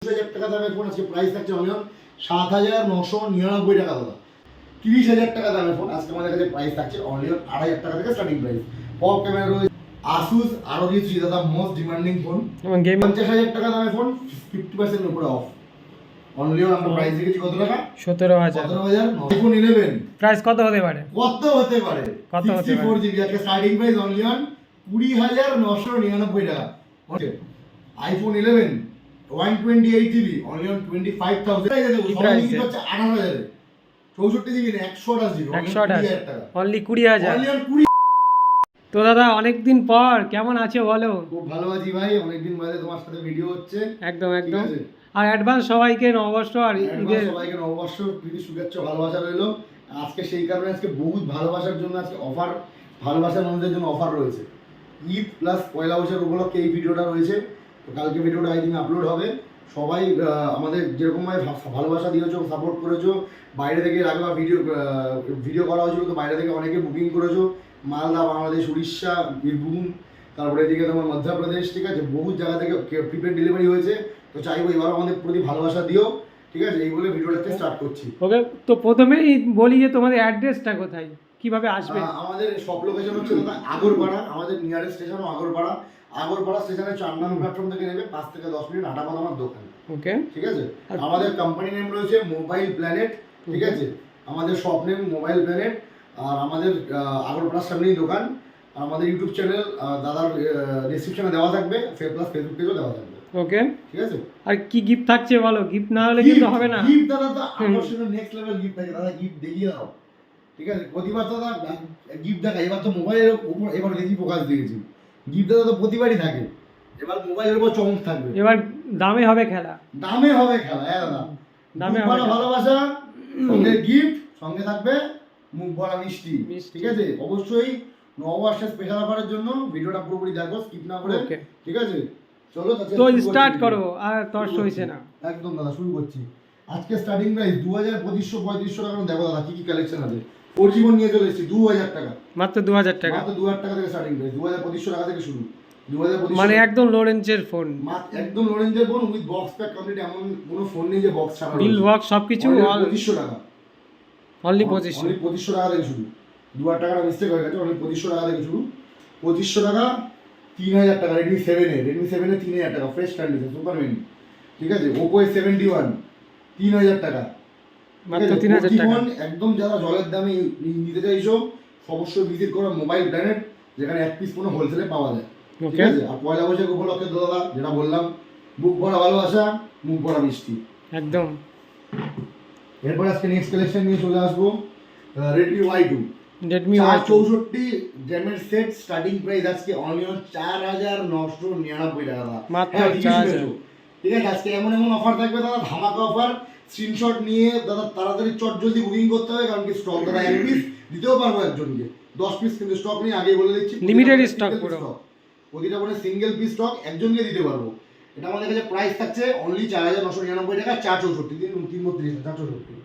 20,000 টাকা দামের ফোন আজকে প্রাইস থাকছে অনিয়ন 7,999 টাকা দাদা। 30,000 টাকা দামের ফোন আজকে আমাদের কাছে প্রাইস থাকছে অনিয়ন 2,500 টাকা থেকে স্টার্টিং প্রাইস। পপ ক্যামেরা রয়েছে Asus ROG 3 দাদা মোস্ট ডিমান্ডিং ফোন। 50,000 টাকা দামের ফোন 50% এর উপরে অফ। অনলিও আমরা প্রাইস রেখেছি কত টাকা? 17,000। 17,000। iPhone 11 প্রাইস কত হতে পারে? 64GB একটা স্টার্টিং প্রাইস অনলিয়ন 20,999 টাকা। ওকে iPhone 11 128GB অনলিয়ন 25,000 টাকা দেবো। সবাই কি হচ্ছে 18,000 এ 64GB না 128GB 128 অনলি 20,000 অনলিয়ন 20। তো দাদা অনেকদিন পর কেমন আছো বলো? খুব ভালো আছি ভাই, অনেকদিন বাদে তোমার সাথে ভিডিও হচ্ছে। একদম ঠিক একদম। আছে? আর অ্যাডভান্স সবাইকে নববর্ষ আর ঈদের সবাইকে নববর্ষ প্রীতি শুভেচ্ছা ভালোবাসা রইলো। আজকে সেই কারণে আজকে বহুত ভালোবাসার জন্য আজকে অফার, ভালোবাসার মানুষদের জন্য অফার রয়েছে। ঈদ প্লাস পয়লা বৈশাখ উপলক্ষে এই ভিডিওটা রয়েছে। তো কালকে ভিডিওটা আই থিঙ্ক আপলোড হবে। সবাই আমাদের যেরকমভাবে ভালোবাসা দিয়েছো, সাপোর্ট করেছো, বাইরে থেকে এর আগে ভিডিও করা হয়েছিল, তো বাইরে থেকে অনেকে বুকিং করেছো। মালদা, বাংলাদেশ, উড়িষ্যা, বীরভূম, তারপরে এদিকে তোমার মধ্যপ্রদেশ, ঠিক আছে, বহু জায়গা থেকে প্রিপেড ডেলিভারি হয়েছে। তো চাইবো এবার আমাদের প্রতি ভালোবাসা দিও, ঠিক আছে? এই বলে ভিডিওটাকে স্টার্ট করছি। ওকে, তো প্রথমেই বলি যে তোমাদের অ্যাড্রেসটা কোথায়, কিভাবে আসবে? আমাদের সব লোকেশন হচ্ছে দাদা আগরপাড়া, আমাদের নিয়ারেস্ট স্টেশনও আগরপাড়া। আগরপাড়া স্টেশনে 4 নম্বর প্ল্যাটফর্ম থেকে নেবে, 5 থেকে 10 মিনিট হাঁটা পথ আমার দোকান। ওকে, ঠিক আছে? আমাদের কোম্পানি নেম রয়েছে মোবাইল প্ল্যানেট, ঠিক আছে? আমাদের শপ নেম মোবাইল প্ল্যানেট। আর আমাদের আগরপাড়ার সামনেই দোকান। আর আমাদের ইউটিউব চ্যানেল দাদার ডেসক্রিপশনে দেওয়া থাকবে, প্লাস ফেসবুক পেজও দেওয়া থাকবে। ওকে, ঠিক আছে? আর কি গিফট থাকছে বলো? গিফট না হলে কিন্তু হবে না। গিফট দাদা তো আকর্ষণীয় নেক্সট লেভেল গিফট থাকে দাদা, গিফট দেখিয়ে দাও। ঠিক আছে? প্রতিবার দাদা গিফট দেখা, এবার তো মোবাইলের উপর এবার বেশি ফোকাস দিয়েছি। গিফট দাদা তো প্রতিবারই থাকে, এবার মোবাইলের উপর চমক থাকবে। এবার দামে হবে খেলা। দামে হবে খেলা, হ্যাঁ দাদা। দামে মুখ ভরা ভালোবাসা, সঙ্গে গিফট, সঙ্গে থাকবে মুখ ভরা মিষ্টি। ঠিক আছে? অবশ্যই নববর্ষের স্পেশাল অফারের জন্য ভিডিওটা পুরোপুরি দেখো, স্কিপ না করে। ঠিক আছে? চলো তো স্টার্ট করো, আর তর্স হইছে না। একদম দাদা শুরু করছি। আজকে স্টার্টিং প্রাইস 2,200-2,500 টাকা দেখো দাদা কি কি কালেকশন আছে। ওর জীবন নিয়ে চলে এসেছি 2,000 টাকা, মাত্র 2,000 টাকা। মাত্র 2,000 টাকা থেকে স্টার্টিং প্রাইস, 2,200 টাকা থেকে শুরু। 2,200 মানে একদম লো রেঞ্জের ফোন, একদম লো রেঞ্জের phone with box pack complete. এমন কোনো ফোন নেই যে বক্স ছাড়া। বিল বক্স সবকিছু 2,500 টাকা, অনলি 2500। অনলি 2,500 টাকা থেকে শুরু। 2,000 টাকাটা মিস্টেক হয়ে গেছে, অনলি 2,500 টাকা থেকে শুরু। 2,500 টাকা 3,000 টাকা রেডমি 7 এ, রেডমি 7 এ 3,000 টাকা ফ্রেশ কন্ডিশন সুপার মেনি। ঠিক আছে? Oppo A71 3,000 টাকা, মাত্র 3,000 টাকা। একদম যারা জলের দামে নিতে চাইছো অবশ্যই ভিজিট করো মোবাইল প্ল্যানেট, যেখানে এক পিস কোনো হোলসেলে পাওয়া যায়। ঠিক আছে? আর পয়লা বৈশাখ উপলক্ষে দাদা যেটা বললাম, বুক ভরা ভালোবাসা, মুখ ভরা মিষ্টি। একদম। এরপর আজকে নেক্সট কালেকশন নিয়ে চলে আসবো Redmi Y2। Redmi Y2 64 জ্যামের সেট স্টার্টিং প্রাইস আজকে অনিয়ন 4,999 টাকা। মাত্র 4,000। ঠিক আছে? আজকে এমন এমন অফার থাকবে দাদা, ধামাকা অফার। স্ক্রিনশট নিয়ে দাদা তাড়াতাড়ি চট জলদি বুকিং করতে হবে, কারণ কি স্টক দাদা এক পিস দিতেও পারবো একজনকে, 10 পিস কিন্তু স্টক নেই, আগেই বলে দিচ্ছি। লিমিটেড স্টক পুরো, প্রতিটা ফোনে সিঙ্গেল পিস স্টক একজনকে দিতে পারবো। এটা আমাদের কাছে প্রাইস থাকছে অনলি 4,999 টাকা, 464 332 464।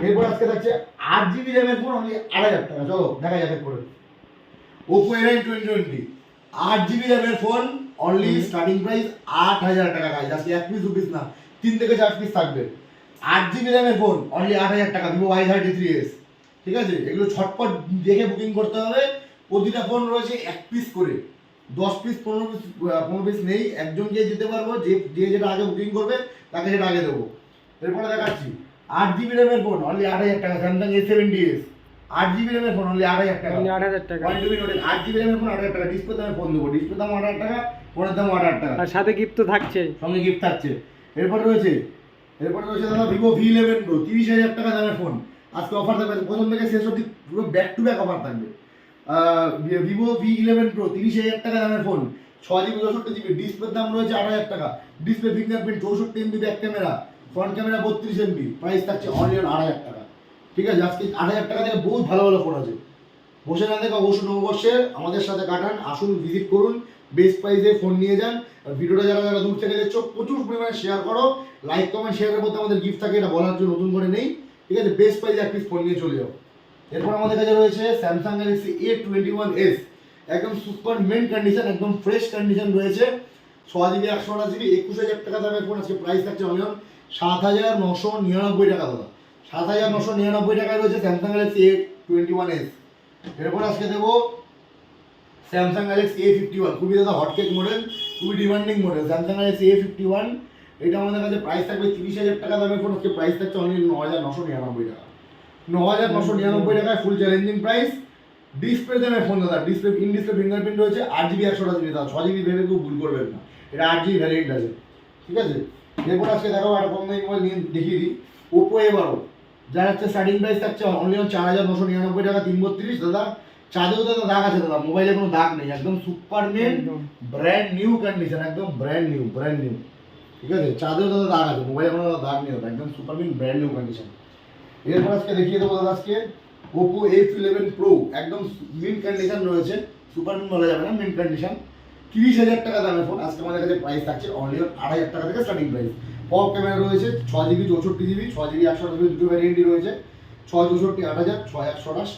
এরপর আজকে থাকছে 8GB র্যামের ফোন অনলি 2,500 টাকা। চলো দেখা যাক করে Oppo A9 2020 8GB র্যামের ফোন অনলি স্টার্টিং প্রাইস 8,000 টাকা। গাইস আজকে এক পিস দু পিস না, 3 থেকে 4 পিস থাকবে। 8GB র্যামের ফোন অনলি 8,000 টাকা, Vivo Y33s। ঠিক আছে? এগুলো ছটপট দেখে বুকিং করতে হবে। প্রতিটা ফোন রয়েছে এক পিস করে, 10 পিস 15 পিস নেই, একজনকে দিতে পারবো। যে যেটা আগে বুকিং করবে তাকে সেটা আগে দেবো। এরপরে দেখাচ্ছি 8GB র্যামের ফোন অনলি 8,000 টাকা, Samsung A70s 8GB র্যামের ফোন অনলি 8,000 টাকা, অনলি 8,000 টাকা। 8GB র্যামের ফোন 8,000 টাকা। ডিসপ্লে দামে ফোন দেবো, ডিসপ্লে দাম 8,000 টাকা, ফোনের দাম 8,000 টাকা, আর সাথে গিফট তো থাকছে, সঙ্গে গিফট থাকছে। এরপরে রয়েছে দাদা Vivo V11 Pro 30,000 টাকা দামের ফোন। আজকে অফার থাকবে প্রথম থেকে শেষ অবধি, পুরো ব্যাক টু ব্যাক অফার থাকবে। Vivo V11 Pro 30,000 টাকা দামের ফোন, 6GB 64GB, ডিসপ্লের দাম রয়েছে 8,000 টাকা। Display fingerprint, 64MB back camera, front camera 32MB, price থাকছে অনলি 8,000 টাকা। ঠিক আছে? আজকে 8,000 টাকা থেকে বহুত ভালো ভালো ফোন আছে। বসে না থেকে অবশ্যই নববর্ষে আমাদের সাথে কাটান, আসুন ভিজিট করুন, বেস্ট প্রাইসে ফোন নিয়ে যান। আর ভিডিওটা যারা যারা দূর থেকে দেখছো প্রচুর পরিমাণে শেয়ার করো, লাইক কমেন্ট শেয়ারের মধ্যে আমাদের গিফট থাকে, এটা বলার জন্য নতুন করে নেই। ঠিক আছে? বেস্ট প্রাইসে এক পিস ফোন নিয়ে চলে যাও। এরপর আমাদের কাছে রয়েছে Samsung Galaxy A21s, একদম সুপার মেন কন্ডিশন, একদম ফ্রেশ কন্ডিশন রয়েছে। 6GB 128GB 21,000 টাকা দামের ফোন আজকে প্রাইস থাকছে অনলি 7,999 টাকা দাদা। 7,999 টাকায় রয়েছে স্যামসাং গ্যালাক্সি A21s। এরপর আজকে দেবো স্যামসাং গ্যালাক্সি A51, খুবই দাদা হটকেক মডেল, খুবই demanding model Samsung Galaxy A51। এটা আমাদের কাছে প্রাইস থাকবে 30,000 টাকা দামের ফোন, আজকে প্রাইস থাকছে অনলি 9,999 টাকা। 9,999 টাকায় ফুল চ্যালেঞ্জিং প্রাইস। ডিসপ্লে দামের ফোন দাদা, ডিসপ্লে ইন ডিসপ্লে ফিঙ্গারপ্রিন্ট রয়েছে, 8GB 128GB দাদা, 6GB ভেবে কেউ ভুল করবেন না, এটা 8GB ভ্যারিয়েন্ট আছে, ঠিক আছে। এরপর আজকে দেখো একটা কম দামি মোবাইল নিয়ে দেখিয়ে দিই, ওপো A12, যার হচ্ছে স্টার্টিং প্রাইস থাকছে অনলি 4,999 টাকা, 332 দাদা। চাঁদেও দাদা দাগ আছে দাদা, মোবাইলে কোনো দাগ নেই, একদম সুপারম্যান ব্র্যান্ড নিউ কন্ডিশন, একদম ব্র্যান্ড নিউ, ঠিক আছে। চাঁদেও দাদা দাগ আছে, মোবাইলে কোনো দাগ নেই দাদা, একদম সুপারম্যান ব্র্যান্ড নিউ কন্ডিশন। এরপর আজকে দেখিয়ে দেবো দাদা আজকে ওপো F11 Pro, একদম মিন্ট কন্ডিশন রয়েছে, সুপারম্যান বলা যাবে না, মিন্ট কন্ডিশন। 30,000 টাকা দামের ফোন, আজকে আমাদের কাছে প্রাইস থাকছে অনলি 8,000 টাকা থেকে স্টার্টিং প্রাইস। পপ ক্যামেরা রয়েছে, 6GB 64GB, 6GB 128GB দুটো ভ্যারিয়েন্টই রয়েছে, 664 8,000, 6,128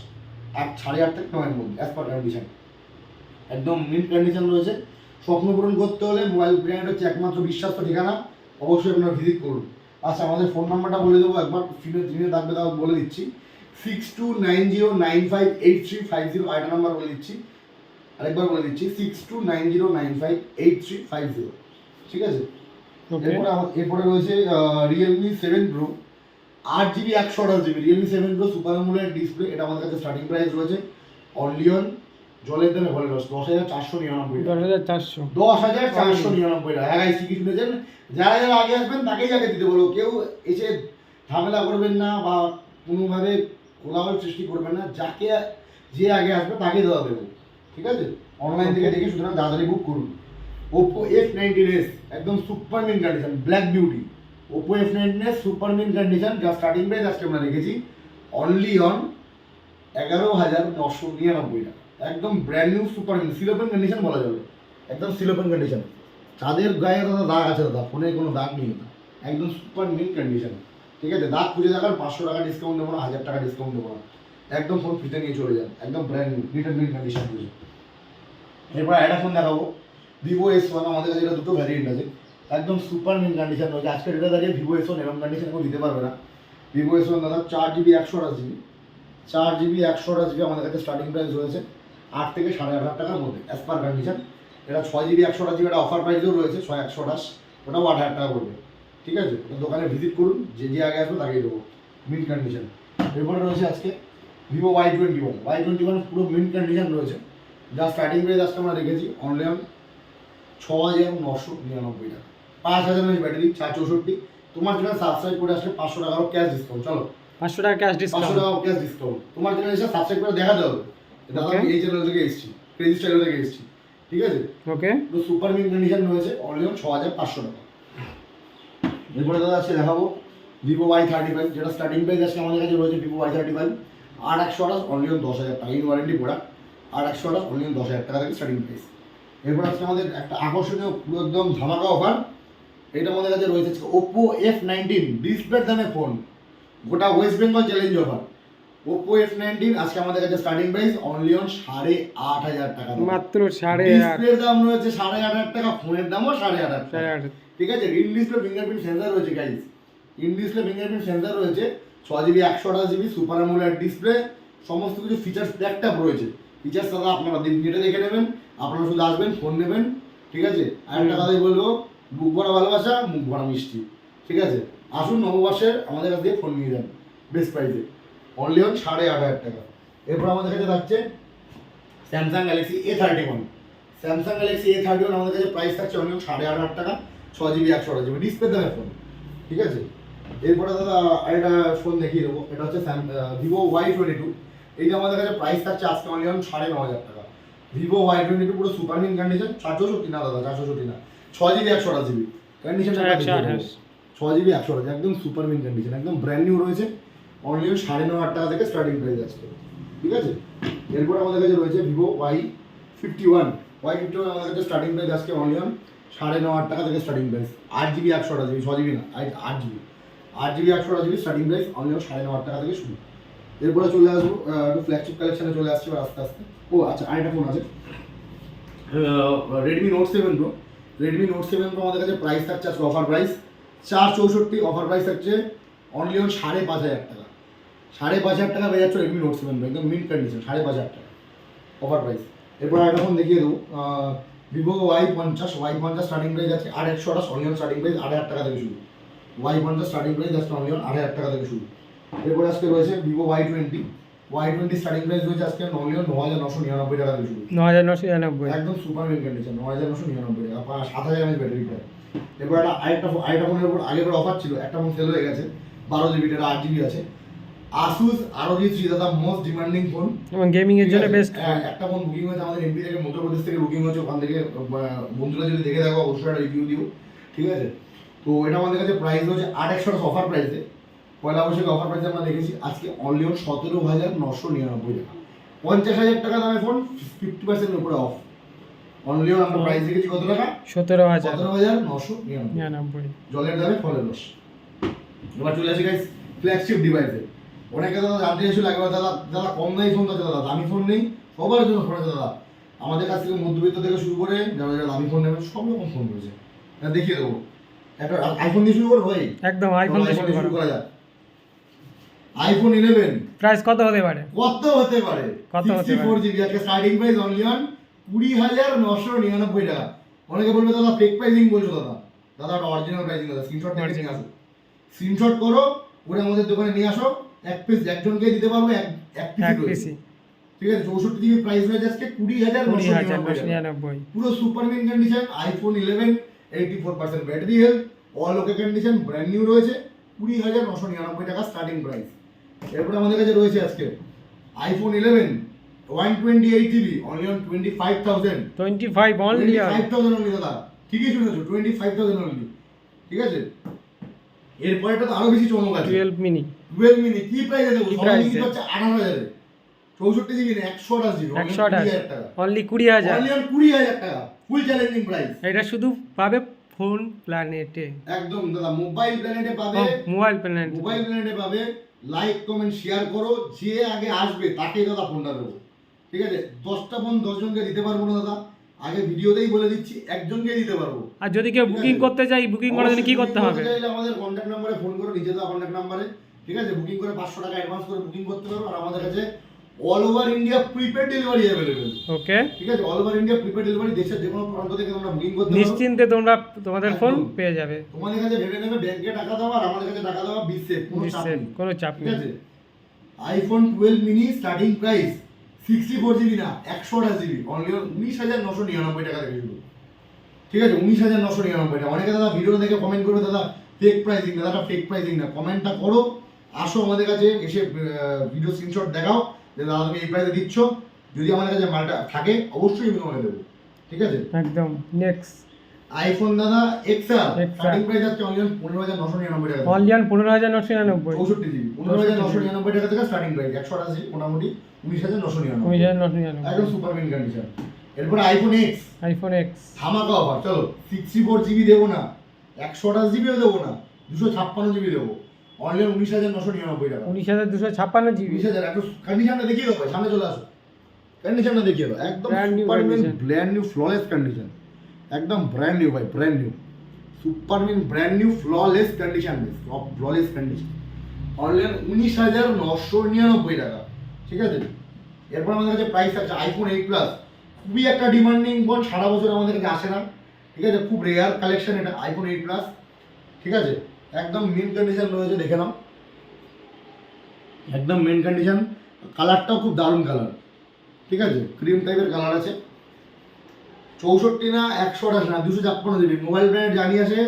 8,500 থেকে 9 এর মধ্যে অ্যাজ পার কন্ডিশন, একদম মিন্ট কন্ডিশন রয়েছে। স্বপ্ন পূরণ করতে হলে মোবাইল ব্র্যান্ড হচ্ছে একমাত্র বিশ্বাস্ত ঠিকানা, অবশ্যই আপনারা ভিজিট করুন। আচ্ছা, আমাদের ফোন নাম্বারটা বলে দেবো, একবার স্ক্রিনে থাকবে, তাও বলে দিচ্ছি, 6290958350, আরেকটা নাম্বার বলে দিচ্ছি, আরেকবার বলে দিচ্ছি, 6290958350, ঠিক আছে। এরপরে রয়েছে Realme 7 pro, 8GB 128GB, Realme 7 pro super AMOLED display, এটা আমাদের কাছে স্টার্টিং প্রাইস রয়েছে অনলি অন জলের দামে বলে 10,499 টাকা, 10,499 টাকা। হ্যাঁ গাইস, কি শুনেছেন, যারা যারা আগে আসবেন তাকেই আগে দিতে বলো, কেউ এসে ঝামেলা করবেন না বা কোনোভাবে কোলাহল সৃষ্টি করবেন না, যাকে যে আগে আসবে তাকেই দেওয়া দেবো, ঠিক আছে। অনলাইন থেকে দেখে সুতরাং তাড়াতাড়ি বুক করুন। ওপো F19s, একদম super mint condition, black beauty, Oppo F19s super mint condition, যা স্টার্টিং প্রাইস আজকে আমরা রেখেছি অনলি অন 11,999 টাকা, একদম brand new super mint, seal open condition বলা যাবে, একদম সিলোপেন কন্ডিশন। চাঁদের গায়ে দাদা দাগ আছে দাদা, ফোনে কোনো দাগ নেই দাদা, একদম সুপার মিন কন্ডিশন, ঠিক আছে। দাগ খুঁজে দেখার 500 টাকা ডিসকাউন্ট দেবো না, 1,000 টাকা ডিসকাউন্ট দেবো না, একদম ফোন ফিতে নিয়ে চলে যান, একদম brand new neat and mint condition রয়েছে। এরপর একটা ফোন দেখাবো, ভিভো S1, আমাদের কাছে এটা দুটো ভ্যারিয়েন্ট আছে, একদম সুপার মিন কন্ডিশন রয়েছে। আজকে এটা দাঁড়িয়ে ভিভো S1 এরকম কন্ডিশন কেউ দিতে পারবে না। ভিভো S1 দাদা 4GB 128GB, 4GB 128GB আমাদের কাছে স্টার্টিং প্রাইস রয়েছে 8 থেকে 8,500 টাকার মধ্যে অ্যাজ পার কন্ডিশন। এটা 6GB 128GB, এটা অফার প্রাইসেও রয়েছে 6,128, ওটাও 8,000 টাকা পড়বে, ঠিক আছে। ওটা দোকানে ভিজিট করুন, যে যে আগে আসবে তাকেই দেবো, মিন কন্ডিশন। এরপরে রয়েছে আজকে ভিভো Y21 পুরো মিন কন্ডিশন রয়েছে, যা স্টার্টিং প্রাইস আজকে আমরা রেখেছি অনলি অন 6,999 টাকা, 5,000 mAh ব্যাটারি, 464। তোমার চ্যানেল সাবস্ক্রাইব করে আসলে 500 টাকারও ক্যাশ ডিসকাউন্ট, চলো 500 টাকা ক্যাশ 500 ডিসকাউন্ট, টাকা ক্যাশ ডিসকাউন্ট। তোমার চ্যানেল এসে সাবস্ক্রাইব করে দেখাতে হবে দাদা আমি এই চ্যানেল থেকে এসেছি, ক্রেজি চ্যানেল থেকে এসেছি, ঠিক আছে। ওকে, তো সুপার মিন কন্ডিশন রয়েছে অনলি অন 6,500 টাকা। এরপরে দাদা আজকে দেখাবো ভিভো Y35, যেটা স্টার্টিং প্রাইস আজকে আমাদের কাছে রয়েছে ভিভো Y35 8,128, অনলি অন 10,000 টাকা, in warranty product, 8,128 only on 10,000 টাকা থেকে স্টার্টিং প্রাইস। এরপর আজকে আমাদের একটা আকর্ষণীয় পুরো একদম ধামাকা অফার, এটা আমাদের কাছে রয়েছে ওপো F19 ডিসপ্লের দামে ফোন, গোটা West Bengal challenge offer. Oppo F19 আজকে আমাদের কাছে স্টার্টিং প্রাইস অনলি অন 8,500 টাকা, মাত্র 8,500, ডিসপ্লের দাম রয়েছে 8,500 টাকা, ফোনের দামও 8,500 টাকা, ঠিক আছে। ইন ডিসপ্লে ফিঙ্গারপ্রিন্ট সেন্সর রয়েছে guys, in display fingerprint sensor রয়েছে, 6GB 128GB super AMOLED display, সমস্ত কিছু ফিচার্স প্যাকড আপ রয়েছে। ফিচার্স দাদা আপনারা নেটে দেখে নেবেন, আপনারা শুধু আসবেন, ফোন নেবেন, ঠিক আছে। আর একটা কথাই বলবো, বুক ভরা ভালোবাসা, মুখ ভরা মিষ্টি, ঠিক আছে। আসুন নববর্ষের আমাদের কাছ থেকে ফোন নিয়ে যান বেস্ট প্রাইসে, অনলি অন 8,500 টাকা। এরপর আমাদের কাছে থাকছে Samsung Galaxy A31, Samsung Galaxy A31 আমাদের কাছে প্রাইস থাকছে অনলি অন 8,500 টাকা, 6GB 128GB ডিসপ্লে দামের ফোন, ঠিক আছে। এরপরে দাদা আরেকটা ফোন দেখিয়ে দেবো, এটা হচ্ছে ভিভো Y22, এইটা আমাদের কাছে প্রাইস থাকছে আজকে অনলি অন 9,500 টাকা। ভিভো Y22 পুরো সুপার মিন কন্ডিশন, 464 না দাদা, 464 না, 6GB 128GB কন্ডিশন, 6GB 128, একদম সুপার মিন কন্ডিশন, একদম ব্র্যান্ড নিউ রয়েছে, অনলি 9,500 টাকা থেকে স্টার্টিং প্রাইস আছে, ঠিক আছে। এরপর আমাদের কাছে রয়েছে ভিভো Y51 আমাদের কাছে স্টার্টিং প্রাইস আজকে অনলি অন 9,500 টাকা থেকে starting price, 8GB 128GB, 6GB না, 8GB 128GB starting price only on 9,500 টাকা থেকে শুরু। এরপরে চলে আসবো একটু ফ্ল্যাগশিপ কালেকশনে চলে আসছে আস্তে আস্তে। ও আচ্ছা, আরেকটা ফোন আছে Redmi note 7 pro, Redmi note 7 pro আমাদের কাছে প্রাইস থাকছে আজকে অফার প্রাইস 464, অফার প্রাইস থাকছে অনলি অন 5,500 টাকা। 5,500 টাকা পেয়ে যাচ্ছে রেডমি নোট 7 প্রো, একদম মিন্ট কন্ডিশন, 5,500 টাকা অফার প্রাইস। এরপর একটা ফোন দেখিয়ে দেবো, ভিভো Y50 স্টার্টিং প্রাইস আছে 8,128, অনলি অন স্টার্টিং প্রাইস 8,000 টাকা থেকে শুরু। Y50 স্টার্টিং প্রাইস আছে অনলি অন 8,000 টাকা থেকে শুরু। এরপর আজকে রয়েছে ভিভো Y20 স্টার্টিং প্রাইস রয়েছে আজকে অনলি অন 9,999 টাকা থেকে শুরু। 9,999। একদম সুপার মিন কন্ডিশন, 9,999 টাকা, 7,000 mAh ব্যাটারি প্যাক। এরপর আরেকটা ফোনের উপর আগের অফার ছিল, একটা ফোন সেল হয়ে গেছে 12 জিবি, এটা 8 জিবি আছে। Asus ROG 3 দাদা মোস্ট ডিমান্ডিং ফোন এবং গেমিং এর জন্য বেস্ট। একটা ফোন বুকিং হয়েছে আমাদের এমপি থেকে, মধ্যপ্রদেশ থেকে বুকিং হয়েছে, ওখান থেকে বন্ধুরা যদি দেখে দেখো অবশ্যই একটা রিভিউ দিও, ঠিক আছে। তো এটা আমাদের কাছে প্রাইস হচ্ছে 8,128 অফার প্রাইসে, পয়লা বৈশাখে অফার প্রাইসে আমরা দেখেছি আজকে অনলি অন 17,999 টাকা। 50,000 টাকা দামের ফোন 50% উপরে অফ, অনলি অন আমরা প্রাইস দেখেছি কত টাকা? 17,999। জলের দামে ফলের রস। এবার চলে আসি গাইস ফ্ল্যাগশিপ ডিভাইসে। অনেকে দাদা জানতে এসে লাগবে দাদা কম দামি ফোন আছে, দাদা দামি ফোন নেই, সবার জন্য ফোন আছে দাদা। আমাদের কাছ থেকে মধ্যবিত্ত থেকে শুরু করে যারা যারা দামি ফোন নেবে সব রকম ফোন রয়েছে, দেখিয়ে দেবো। একটা আইফোন দিয়ে শুরু করবো ভাই, একদম আইফোন দিয়ে শুরু করা যাক। আইফোন 11 প্রাইস কত হতে পারে? কত হতে পারে? 64 জিবি, আজকে স্টার্টিং প্রাইস অনলি অন 20,999 টাকা। অনেকে বলবে দাদা ফেক প্রাইসিং বলছো, দাদা ওটা অরিজিনাল প্রাইসিং, দাদা স্ক্রিনশট নিয়ে আসো, স্ক্রিনশট করো করে আমাদের দোকানে নিয়ে আসো, এক পিস একজনকে দিতে পারবো, এক পিস, ঠিক আছে। 64 জিবি প্রাইস হয়ে আজকে 20,999, পুরো super mint condition. IPhone 11 84% battery health, all ওকে কন্ডিশন, ব্র্যান্ড নিউ রয়েছে, 20,999 টাকা স্টার্টিং প্রাইস। এরপর আমাদের কাছে রয়েছে আজকে iPhone 11 128 GB only on 25,000 only দাদা, ঠিকই শুনেছো, 25,000 অনলি, ঠিক আছে। এরপর এটা তো আরো বেশি চমক আছে, 12 মিনি কি প্রাইসে দেবো? সবাই কি হচ্ছে 18,000 এ, 64 জিবি না 128 জিবি, 128 অনলি 20,000, অনলি অন 20,000 টাকা, ফুল চ্যালেঞ্জিং প্রাইস। এটা শুধু পাবে ফোন প্ল্যানেটে, একদম দাদা মোবাইল প্ল্যানেটে পাবে, মোবাইল প্ল্যানেটে পাবে। লাইক কমেন্ট শেয়ার করো, যে আগে আসবে তাকেই দাদা ফোনটা দেবো, ঠিক আছে। 10টা ফোন 10 জনকে দিতে পারবো না দাদা, আগে ভিডিওতেই বলে দিচ্ছি, একজনকে দিতে পারবো। আর যদি কেউ বুকিং করতে চাই, বুকিং করার জন্য কি করতে হবে? চাইলে আমাদের কন্ট্যাক্ট নম্বরে ফোন করো, নিচে দেওয়া কন্ট্যাক্ট নম্বরে, ঠিক আছে। বুকিং করে 500 টাকা অ্যাডভান্স করে বুকিং করতে পারো। আর আমাদের কাছে all over India prepaid delivery available, okay, ঠিক আছে। All over India prepaid delivery, দেশের যে কোনো প্রান্ত থেকে তোমরা বুকিং করতে পারো, নিশ্চিন্তে তোমরা তোমাদের ফোন পেয়ে যাবে। তোমাদের কাছে ভেবে নেবে ব্যাংকে টাকা দাও আর আমাদের কাছে টাকা দাও, বিসে কোনো চাপ নেই, ঠিক আছে। IPhone 12 mini starting price 64 GB না 128 জিবি অনলি 19,999 টাকা থেকে শুরু, ঠিক আছে। 19,999 টাকা। অনেকে দাদা ভিডিও দেখে কমেন্ট করবে দাদা ফেক প্রাইসিং, দাদা ফেক প্রাইসিং না, কমেন্টটা করো, আসো আমাদের কাছে এসে ভিডিও স্ক্রিনশট দেখাও যে দাদা তুমি এই প্রাইসে দিচ্ছ, যদি আমাদের কাছে মালটা থাকে অবশ্যই আমি তোমাকে দেবো, ঠিক আছে। একদম নেক্সট আইফোন দাদা XR স্টার্টিং প্রাইস আছে অনলি 15,999 টাকা, অনলি 15,999, 64 জিবি 15,999 টাকা থেকে স্টার্টিং প্রাইস, 128 মোটামুটি 19,999, একদম সুপার মিন কন্ডিশন। এরপর আইফোন X ধামাকা অফার, চলো 64 জিবি দেবো না, 128 জিবিও দেবো না, 256 জিবি দেবো, অনলি 19,999 টাকা, 19,256 জিবি। 20,000। একটু কন্ডিশনটা দেখিয়ে দাও ভাই, সামনে চলে আসো, কন্ডিশনটা দেখিয়ে দাও, একদম সুপার মিন ব্র্যান্ড নিউ ফ্ললেস কন্ডিশন, একদম ব্র্যান্ড নিউ ভাই, ব্র্যান্ড নিউ সুপার মিন brand new flawless condition, flawless condition, only 19,999 টাকা, ঠিক আছে। এরপর আমাদের কাছে প্রাইস আছে আইফোন 8 প্লাস, খুবই একটা ডিমান্ডিং ফোন, সারা বছর আমাদের কাছে আসে না, ঠিক আছে। খুব রেয়ার কালেকশন এটা আইফোন 8 প্লাস, ঠিক আছে। একদম মেন কন্ডিশন রয়েছে, দেখে নাও, একদম মেন কন্ডিশন। কালারটাও খুব দারুণ কালার, ঠিক আছে, ক্রিম টাইপের কালার আছে। 64 না 128 না 256 জিবি, মোবাইল ব্র্যান্ড জানিয়ে আসে,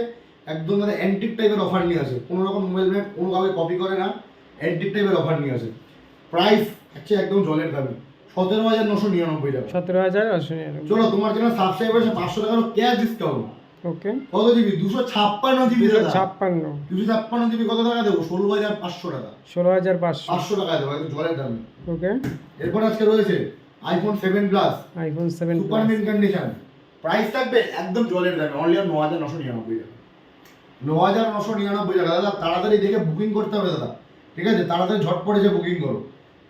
একদম মানে অ্যান্টিক টাইপের অফার নিয়ে আসে, কোনো রকম মোবাইল ব্র্যান্ড কোনো কাউকে কপি করে না, অ্যান্টিক টাইপের অফার নিয়ে আসে। প্রাইস হচ্ছে একদম জলের দামে 17,999 টাকা, 17,999। চলো তোমার জন্য সাবস্ক্রাইবার 500 টাকার ক্যাশ ডিসকাউন্ট, ওকে। কত জিবি? 256 জিবি, 256 জিবি কত টাকা দেবো? 16,500 টাকা, 16,500 টাকা দেবো, একদম জলের দামে, ওকে। এরপর আজকে রয়েছে iPhone 7 plus, iPhone 7 super mint condition, price থাকবে একদম জলের দামে, অনলি 9,999 টাকা, 9,999 টাকা। দাদা তাড়াতাড়ি দেখে বুকিং করতে হবে দাদা, ঠিক আছে, তাড়াতাড়ি ঝটপট এসে বুকিং করো,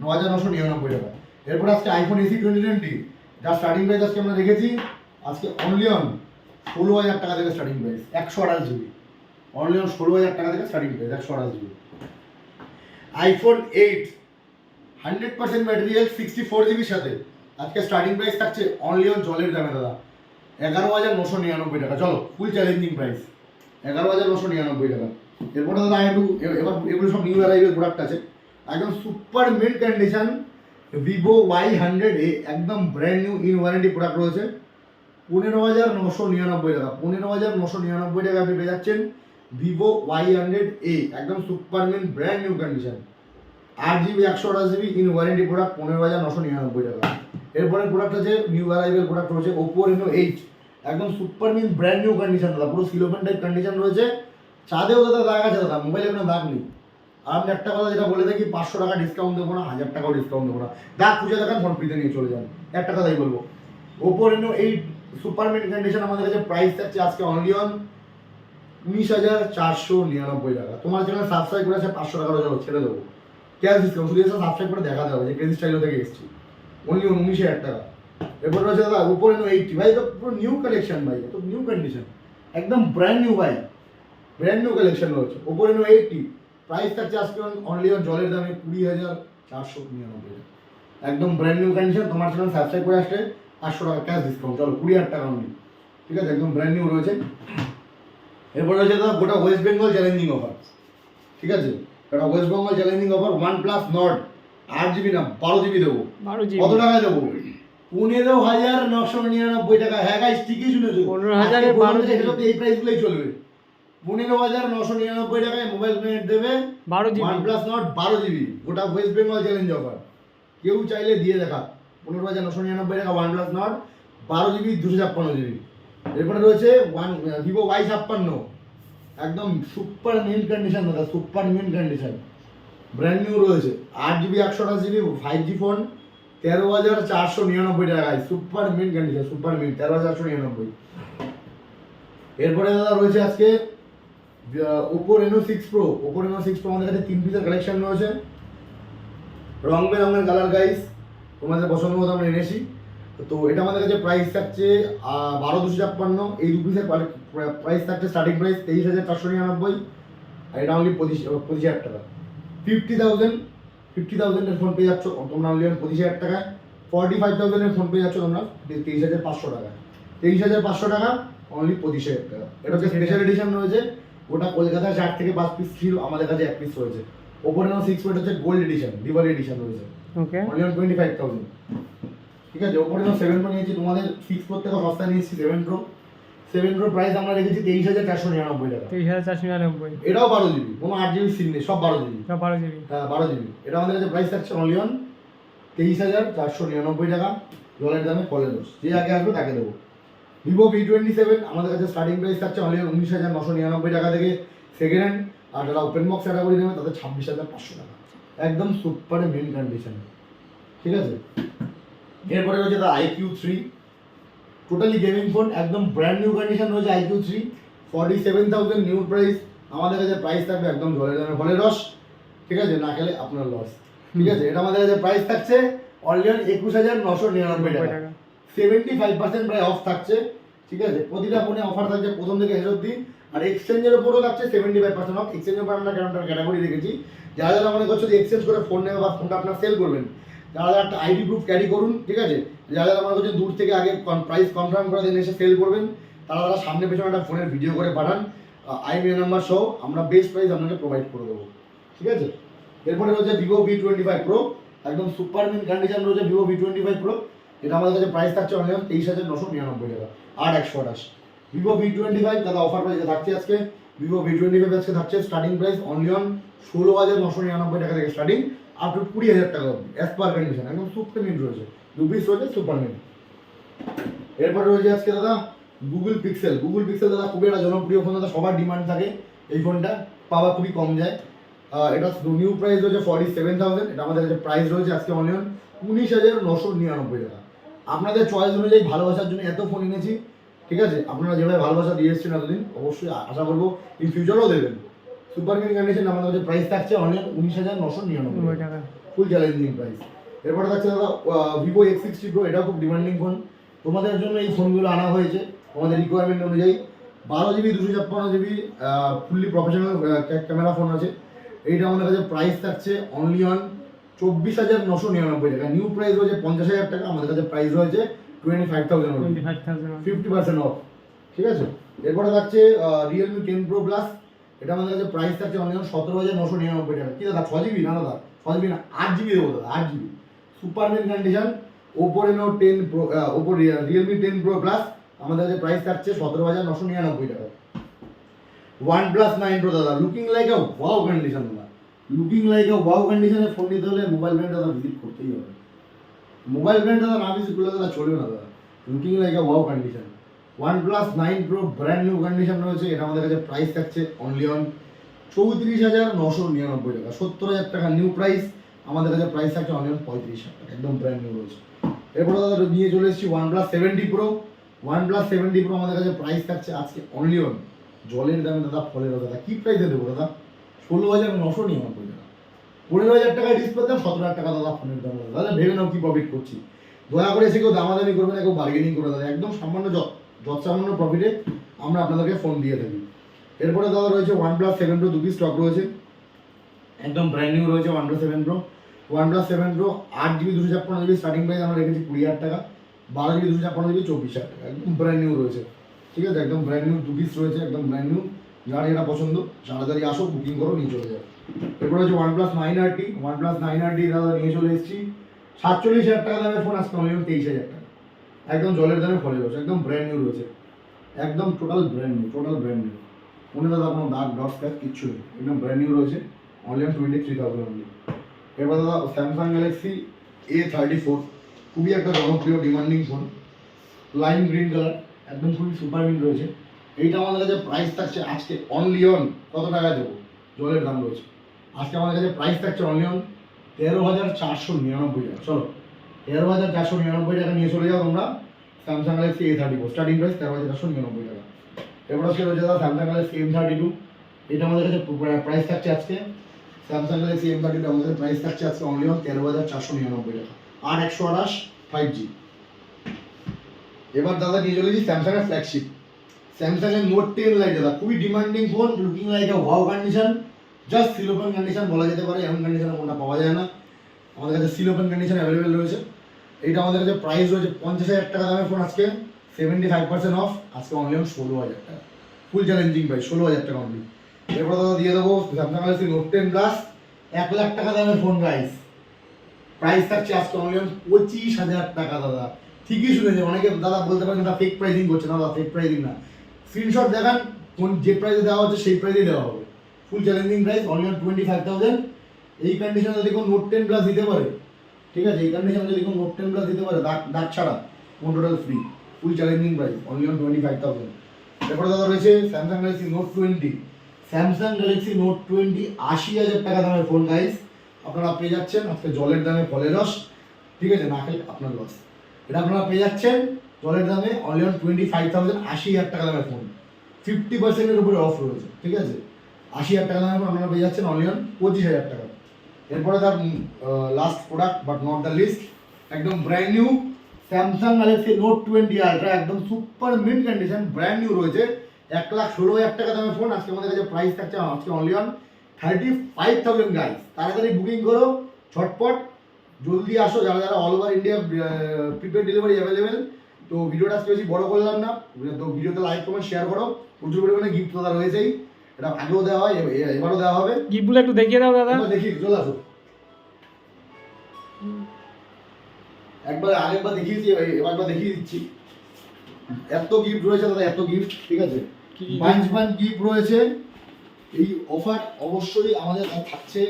9,999 টাকা। এরপর আজকে আইফোন SE 2020, যার স্টার্টিং প্রাইস আজকে আমরা রেখেছি আজকে অনলি অন 16,000 টাকা থেকে starting price, 128 GB, only on 16,000 টাকা থেকে starting price 128 GB। IPhone 8 100% material 64 GB সাথে আজকে স্টার্টিং প্রাইস থাকছে অনলি অন জলের দামে দাদা 11,999 টাকা। চলো ফুল চ্যালেঞ্জিং প্রাইস 11,999 টাকা। এরপরে দাদা একটু এবার এগুলো সব নিউ অ্যারাইভেল প্রোডাক্ট আছে, একদম super mid condition Vivo Y100A একদম brand new in warranty product রয়েছে 15,999 টাকা। 15,999 টাকা আপনি পেয়ে যাচ্ছেন ভিভো Y100A একদম super mid brand new condition 8GB 128GB in warranty product 15,999 টাকা। এরপরে প্রোডাক্ট আছে নিউ অ্যারাইভেল প্রোডাক্ট রয়েছে Oppo Reno8 একদম super mid brand new condition দাদা, পুরো সিলোফেন টাইপ কন্ডিশন রয়েছে। চাঁদেও দাদা দাগ আছে দাদা, মোবাইলে কোনো দাগ নেই। আর আমি একটা কথা যেটা বলে থাকি, 500 টাকা ডিসকাউন্ট দেবো না, 1000 টাকাও ডিসকাউন্ট দেবো না, দাগ খুঁজে দেখান ফোন ফ্রিতে নিয়ে চলে যান, একটা কথাই বলবো। Oppo Reno8 super mid condition আমাদের কাছে প্রাইস থাকছে আজকে অনলি অন 19,499 টাকা। তোমার চ্যানেল সাবস্ক্রাইব করে আছে 500 টাকা রোজ ছেড়ে দেবো, ক্যাশ ডিসকাউন্ট, শুধু এসে সাবস্ক্রাইব করে দেখা দেবে যে ক্রেজি স্টাইল থেকে এসেছি, অনলি 19,000 টাকা। এরপর রয়েছে দাদা Oppo Reno80 ভাই, তো পুরো নিউ কালেকশন ভাই, তো নিউ কন্ডিশন একদম ব্র্যান্ড নিউ ভাই, ব্র্যান্ড নিউ কালেকশন রয়েছে Oppo Reno80 প্রাইস থাকছে আজকে অনলি অন জলের দামে 20,499 টাকা। একদম ব্র্যান্ড নিউ কন্ডিশন, তোমার চ্যানেল সাবস্ক্রাইব করে আসলে 500 টাকা ক্যাশ ডিসকাউন্ট, চলো 20,000 টাকা অনলি, ঠিক আছে, একদম ব্র্যান্ড নিউ রয়েছে। এরপর রয়েছে দাদা গোটা ওয়েস্ট বেঙ্গল চ্যালেঞ্জিং অফার, ঠিক আছে, গোটা West Bengal challenging offer OnePlus Nord 8GB না 12GB দেবো। 12GB কত টাকা দেবো? 15,999 টাকা। হ্যাঁ গাইস ঠিকই শুনেছো, 15,000 এ 12GB এই প্রাইসগুলোই চলবে। 15,999 টাকায় মোবাইল কিনে দেবে 12GB OnePlus Nord 12GB, গোটা ওয়েস্ট বেঙ্গল চ্যালেঞ্জ অফার, কেউ চাইলে দিয়ে দেখা। 15,999 টাকা OnePlus Nord 12GB 256GB। এরপরে রয়েছে ভিভো Y56 একদম সুপার মিন কন্ডিশন দাদা, super mint condition brand new রয়েছে 8GB 128GB 5G ফোন 13,499 টাকায়, super mint condition, super mint 13,499। এরপরে দাদা রয়েছে আজকে Oppo Reno6 Pro। Oppo Reno6 Pro আমাদের কাছে 3 পিসের কালেকশন রয়েছে, রং বেরঙের কালার গাইস, তোমাদের পছন্দ মতো আমরা এনেছি। তো এটা আমাদের কাছে প্রাইস থাকছে 12,256, এই 2 পিসের প্রাইস থাকছে স্টার্টিং প্রাইস 23,499, আর এটা অনলি 25,000 টাকা। 50,000 এর ফোন পেয়ে যাচ্ছ তোমরা অনলি 25,000 টাকায়। 45,000 এর ফোন পেয়ে যাচ্ছ তোমরা 23,500 টাকায়। 23,500 টাকা অনলি 25,000 টাকা। এটা হচ্ছে স্পেশাল এডিশন রয়েছে, ওটা কলকাতায় 4 থেকে 5 পিস ছিল, আমাদের কাছে 1 পিস রয়েছে। Oppo Reno6 Pro হচ্ছে গোল্ড এডিশন, দিওয়ালি এডিশন রয়েছে, ওকে অনলি 25,000, ঠিক আছে। Oppo Reno7 Pro নিয়েছি, তোমাদের 6 Pro থেকে সস্তা নিয়েছি 7 Pro। 7 Pro প্রাইস আমরা রেখেছি 23,499 টাকা। 23,499 এটাও 12GB, কোনো 8GB সিম নেই, সব 12GB। সব 12GB। হ্যাঁ 12GB। এটা আমাদের কাছে প্রাইস থাকছে অনলি অন 23,499 টাকা, জলের দামে কলের দোষ, যে আগে আসবে তাকে দেবো। Vivo V27 আমাদের কাছে স্টার্টিং প্রাইস থাকছে অনলি 19,999 টাকা থেকে সেকেন্ড হ্যান্ড, আর যারা ওপেন বক্স ক্যাটাগরি নেবে তাদের 26,500 টাকা, একদম সুপার মিন কন্ডিশন, ঠিক আছে। এরপরে রয়েছে the IQ3, totally gaming phone, একদম ব্র্যান্ড নিউ কন্ডিশন রয়েছে IQ3, 47,000 নিউ প্রাইস। আমাদের কাছে প্রাইস থাকবে একদম জলের দামে ফলের রস, ঠিক আছে, না খেলে আপনার লস, ঠিক আছে। এটা আমাদের কাছে প্রাইস থাকছে অনলি অন 21,999 টাকা, 75% প্রায় অফ থাকছে, ঠিক আছে। প্রতিটা ফোনে অফার থাকছে প্রথম থেকে শেষ অবধি, আর এক্সচেঞ্জের উপরও থাকছে 75% অফ। এক্সচেঞ্জের উপর আমরা ক্যাটাগরি রেখেছি, যারা যারা মনে করছো যে এক্সচেঞ্জ করে ফোন নেবে বা ফোনটা আপনার সেল করবেন, যারা যারা একটা আইডি প্রুফ ক্যারি করুন, ঠিক আছে। যারা যারা মনে করছেন দূর থেকে আগে প্রাইস কনফার্ম করে দিন এসে সেল করবেন, তারা তারা সামনে পেছনে একটা ফোনের ভিডিও করে পাঠান, আইএমআই নাম্বার সহ আমরা বেস্ট প্রাইস আপনাকে প্রোভাইড করে দেবো, ঠিক আছে। এরপরে রয়েছে Vivo V25 Pro, একদম সুপার মিন কন্ডিশন রয়েছে Vivo V25 Pro। এটা আমাদের কাছে প্রাইস থাকছে অনলি 23,999 টাকা, 8,128। Vivo V25 দাদা অফার প্রাইসে থাকছে আজকে। Vivo V25 আজকে থাকছে স্টার্টিং প্রাইস অনলি অন 16,999 টাকা থেকে স্টার্টিং আপ টু 20,000 টাকা অবধি, অ্যাজ পার কন্ডিশন, একদম সুপার মিন রয়েছে, 2 পিস রয়েছে সুপার মিন। এরপরে রয়েছে আজকে দাদা Google Pixel। Google Pixel দাদা খুবই একটা জনপ্রিয় ফোন দাদা, সবার ডিমান্ড থাকে এই ফোনটা, পাওয়া খুবই কম যায়। এটা নিউ প্রাইস রয়েছে 47,000, এটা আমাদের কাছে প্রাইস রয়েছে আজকে অনলি অন 19,999 টাকা। আপনাদের চয়েস অনুযায়ী ভালোবাসার জন্য এত ফোন এনেছি, ঠিক আছে। আপনারা যেভাবে ভালোবাসা দিয়ে এসেছেন এতদিন, অবশ্যই আশা করবো ইন ফিউচারও দেবেন। সুপার মিন কন্ডিশন আমাদের কাছে প্রাইস থাকছে অনলি 19,999 টাকা, ফুল চ্যালেঞ্জিং প্রাইস। এরপরে থাকছে দাদা Vivo X60 Pro, এটাও খুব ডিমান্ডিং ফোন, তোমাদের জন্য এই ফোনগুলো আনা হয়েছে। আমাদের রিকোয়ারমেন্ট অনুযায়ী। 12GB 256GB fully professional camera phone আছে। এইটা আমাদের কাছে প্রাইস থাকছে অনলি অন 24,999 টাকা। নিউ প্রাইস রয়েছে 50,000 টাকা, আমাদের কাছে প্রাইস রয়েছে 25,000 50% অফ। ঠিক আছে, এরপরে থাকছে Realme 10 Pro Plus। এটা আমাদের কাছে প্রাইস থাকছে অনলি অন 17,999 টাকা। কি দাদা 6GB? না দাদা 6GB না, 8GB দেবো দাদা, 8GB super mint condition. Oppo Reno 10 Pro, Oppo Realme 10 Pro Plus আমাদের কাছে প্রাইস থাকছে 17,999 টাকা। OnePlus 9 Pro দাদা, লুকিং লাইক আ ওয়াও কন্ডিশন দাদা, লুকিং লাইক আ ওয়াও কন্ডিশনে ফোন নিতে হলে মোবাইল ব্র্যান্ড দাদা ভিজিট করতেই হবে। মোবাইল ব্র্যান্ড দাদা না ভিজিট করলে দাদা চলবে না দাদা, লুকিং লাইক আ wow condition. OnePlus 9 Pro brand new condition রয়েছে। এটা আমাদের কাছে প্রাইস থাকছে অনলি অন 34,999 টাকা। 70,000 টাকা নিউ প্রাইস, আমাদের কাছে প্রাইস থাকছে অনলি অন 35,000 টাকা, একদম ব্র্যান্ড নিউ রয়েছে। এরপরে দাদা নিয়ে চলে এসেছি OnePlus 70 Pro। OnePlus 70 Pro আমাদের কাছে প্রাইস থাকছে আজকে অনলি অন জলের দামে দাদা, ফলের দাদা, কি প্রাইসে দেবো দাদা? 16,999 টাকা। 15,000 টাকা ডিসপ্লে দাম, 17,000 টাকা দাদা ফোনের দাম দাদা। ভেবে নাও কি প্রফিট করছি। দয়া করে এসে কেউ দামাদামি করবে না, কেউ বার্গেনিং করে দাদা, একদম সামান্য সামান্য প্রফিটে আমরা আপনাদেরকে ফোন দিয়ে থাকি। এরপরে দাদা রয়েছে OnePlus 7 Pro, দুটি স্টক রয়েছে, একদম ব্র্যান্ড নিউ রয়েছে OnePlus 7 Pro। OnePlus 7 Pro 8GB 256GB starting price আমরা রেখেছি 20,000 টাকা। 12GB 256GB 24,000 টাকা, একদম ব্র্যান্ড নিউ রয়েছে। ঠিক আছে, একদম ব্র্যান্ড নিউ দু পিস রয়েছে, একদম ব্র্যান্ড নিউ। যার এটা পছন্দ তাড়াতাড়ি আসো, বুকিং করো, নিয়ে চলে যাও। এরপরে হচ্ছে OnePlus 9RT। OnePlus 9RT দাদা নিয়ে চলে এসেছি 47,000 টাকা দামের ফোন, আজকে অনলি 23,000 টাকা, একদম জলের দামে ফলে রয়েছে, একদম ব্র্যান্ড নিউ রয়েছে, একদম total brand new, total brand new. ফোনে দাদা কোনো দাগ ডট স্ক্র্যাচ কিচ্ছু নেই, একদম ব্র্যান্ড নিউ রয়েছে, অনলি 23,000 অনলি। এবার দাদা স্যামসাং গ্যালাক্সি A34, খুবই একটা জনপ্রিয় demanding phone, lime green colour, একদম খুবই সুপার মিন রয়েছে। এইটা আমাদের কাছে প্রাইস থাকছে আজকে অনলি অন কত টাকা দেবো, জলের দাম রয়েছে, আজকে আমাদের কাছে প্রাইস থাকছে অনলি অন 13,499 টাকা। চলো 13,499 টাকা নিয়ে চলে যাও তোমরা Samsung Galaxy A34, starting price 13,499 টাকা। এরপর আজকে রয়েছে দাদা স্যামসাং গ্যালাক্সি M32। এটা আমাদের কাছে প্রাইস থাকছে আজকে, স্যামসাং গ্যালাক্সি M32 আমাদের প্রাইস থাকছে আজকে অনলি অন 13,499 টাকা, আর 128 5G। এবার দাদা নিয়ে চলেছি স্যামসাং এর ফ্ল্যাগশিপ, স্যামসাং এর নোট 10 লাইট দাদা, খুবই ডিমান্ডিং ফোন, লুকিং লাইক আ wow condition, just seal open condition বলা যেতে পারে, এমন কন্ডিশনে ফোনটা পাওয়া যায় না, আমাদের কাছে সিল ওপেন কন্ডিশন অ্যাভেলেবেল রয়েছে। এইটা আমাদের কাছে প্রাইস রয়েছে 50,000 টাকা দামের ফোন, আজকে 75% অফ, আজকে অনলি অন 16,000 টাকা, ফুল চ্যালেঞ্জিং প্রাইস 16,000 টাকা অনলি। এরপর দাদা দিয়ে দেবো Samsung Galaxy note 10 plus, 1 lakh টাকা দামের ফোন গাইস, প্রাইস থাকছে আজকে অনলি অন 25,000 টাকা দাদা। ঠিকই শুনেছে, অনেকে দাদা বলতে পারেন দাদা ফেক প্রাইসিং করছে না, দাদা ফেক প্রাইসিং না, স্ক্রিনশট দেখান, কোন যে প্রাইসে দেওয়া হচ্ছে সেই প্রাইসেই দেওয়া হবে, ফুল চ্যালেঞ্জিং প্রাইস অনলি অন 25,000। এই কন্ডিশনে যদি কোনো নোট 10 প্লাস দিতে পারে, ঠিক আছে, এই কন্ডিশনে যদি কোনো নোট 10 প্লাস দিতে পারে দাগ ছাড়া, কোন total free, full challenging price only on 25,000। এরপরে দাদা রয়েছে Samsung Galaxy Note 20। Samsung Galaxy Note 20 80,000 টাকা দামের ফোন গাইস, আপনারা পেয়ে যাচ্ছেন আজকে জলের দামে ফলের রস, ঠিক আছে, না খেলে আপনার লস। এটা আপনারা পেয়ে যাচ্ছেন জলের দামে অনলি অন 25,000, 80,000 টাকা দামের ফোন, 50%-এর উপরে অফ রয়েছে, ঠিক আছে, 80,000 টাকা দামের ফোন আপনারা পেয়ে যাচ্ছেন অনলি অন 25,000 টাকা। এরপরে তার last product but not the least, একদম brand new Samsung Galaxy Note 20 Ultra, একদম super mint condition, brand new রয়েছে, 1,16,000 টাকা দামের ফোন, আজকে আমাদের কাছে প্রাইস থাকছে আজকে অনলি অন 35,000 গাইস। তাড়াতাড়ি বুকিং করো, ছটপট জলদি আসো, যারা যারা all over India prepaid delivery available. তো ভিডিওটা আজকে বেশি বড় করলাম না, তো ভিডিওতে লাইক কমেন্ট শেয়ার করো, প্রচুর পরিমাণে গিফট দাদা রয়েছেই, এটা আগেও দেওয়া হয়, এবারও দেওয়া হবে। গিফটগুলো একটু দেখিয়ে দাও দাদা। দেখি চলে আসো, একবার আগেরবার দেখিয়েছি, এবারবার দেখিয়ে দিচ্ছি, এত গিফট রয়েছে দাদা, এত গিফট, ঠিক আছে, বাঞ্চ গিফট রয়েছে। এই অফার অবশ্যই আমাদের থাকছে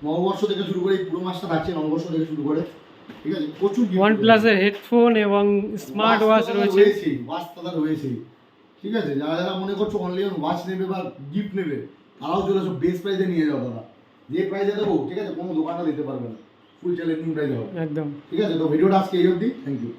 নববর্ষ থেকে শুরু করে, এই পুরো মাসটা থাকছে নববর্ষ থেকে শুরু করে, ঠিক আছে, প্রচুর OnePlus এর হেডফোন এবং স্মার্ট ওয়াচ রয়েছে, ওয়াচ দাদা রয়েছে, ঠিক আছে, যারা যারা মনে করছো অনলি অন ওয়াচ নেবে বা গিফট নেবে, তারাও চলে আসো, বেস্ট প্রাইসে নিয়ে যাও দাদা, যে প্রাইসে দেবো, ঠিক আছে, কোনো দোকানটা দিতে পারবে না, ফুল চ্যালেঞ্জিং প্রাইসে হবে, একদম, ঠিক আছে। তো ভিডিওটা আজকে এই অবধি, থ্যাংক ইউ।